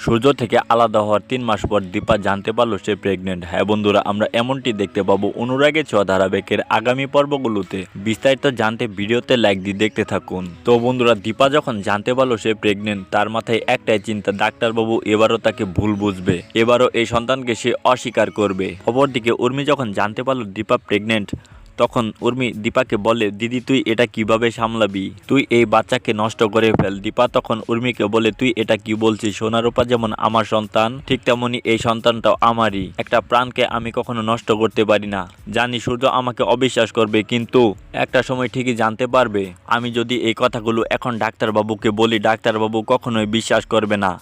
সূর্য থেকে আলাদা হওয়ার 3 মাস পর দীপা জানতে পারল সে প্রেগনেন্ট। হ্যাঁ বন্ধুরা, আমরা এমনটি দেখতে পাবো অনুরাগের ছোঁয়া ধারাবাহিকের আগামী পর্বগুলোতে। বিস্তারিত জানতে ভিডিওতে লাইক দিয়ে দেখতে থাকুন। তো বন্ধুরা, দীপা যখন জানতে পারলো সে প্রেগনেন্ট, তার মাথায় একটাই চিন্তা, ডাক্তারবাবু এবারও তাকে ভুল বুঝবে, এবারও এই সন্তানকে সে অস্বীকার করবে। অপরদিকে উর্মি যখন জানতে পারলো দীপা প্রেগনেন্ট, তখন উর্মি দীপাকে বলে, দিদি তুই এটা কিভাবে সামলাবি, তুই এই বাচ্চাকে নষ্ট করে ফেল। দীপা তখন উর্মিকে বলে, তুই এটা কি বলছিস, সোনারূপা যেমন আমার সন্তান, ঠিক তেমনি এই সন্তানটাও আমারই। একটা প্রাণকে আমি কখনো নষ্ট করতে পারি না। জানি সূর্য আমাকে অবিশ্বাস করবে, কিন্তু একটা সময় ঠিকই জানতে পারবে। আমি যদি এই কথাগুলো এখন ডাক্তারবাবুকে বলি, ডাক্তারবাবু কখনোই বিশ্বাস করবে না,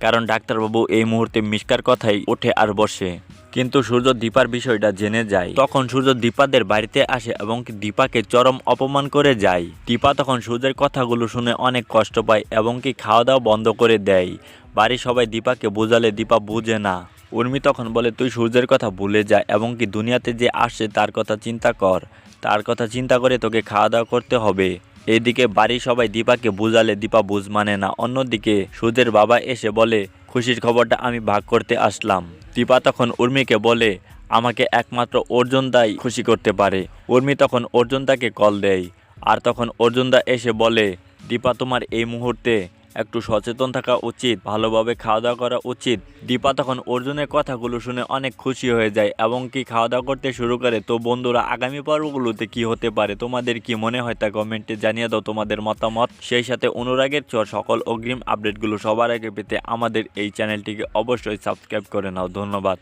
কারণ ডাক্তারবাবু এই মুহূর্তে মিশকার কথাই ওঠে আর বসে। কিন্তু সূর্য দীপার বিষয়টা জেনে যায়। তখন সূর্য দীপাদের বাড়িতে আসে এবং দীপাকে চরম অপমান করে যায়। দীপা তখন সূর্যের কথাগুলো শুনে অনেক কষ্ট পায় এবং খাওয়া দাওয়া বন্ধ করে দেয়। বাড়ির সবাই দীপাকে বোঝালে দীপা বুঝে না। উর্মি তখন বলে, তুই সূর্যের কথা ভুলে যা এবং দুনিয়াতে যে আসছে তার কথা চিন্তা কর, তার কথা চিন্তা করে তোকে খাওয়া দাওয়া করতে হবে। এইদিকে বাড়ির সবাই দীপাকে বুঝালে দীপা বুঝ মানে না। অন্যদিকে সূর্যের বাবা এসে বলে, খুশির খবরটা আমি ভাগ করতে আসলাম। দীপা তখন উর্মিকে বলে, আমাকে একমাত্র অর্জুনদাই খুশি করতে পারে। উর্মি তখন অর্জুনদাকে কল দেয়, আর তখন অর্জুনদা এসে বলে, দীপা তোমার এই মুহূর্তে একটু সচেতন থাকা উচিত, ভালোভাবে খাওয়া দাওয়া করা উচিত। দীপা তখন অর্জুনের কথাগুলো শুনে অনেক খুশি হয়ে যায় এবং খাওয়া দাওয়া করতে শুরু করে। তো বন্ধুরা, আগামী পর্বগুলোতে কি হতে পারে, তোমাদের কি মনে হয় তা কমেন্টে জানিয়ে দাও তোমাদের মতামত। সেই সাথে অনুরাগের ছোঁয়া সকল অগ্রিম আপডেটগুলো সবার আগে পেতে আমাদের এই চ্যানেলটিকে অবশ্যই সাবস্ক্রাইব করে নাও। ধন্যবাদ।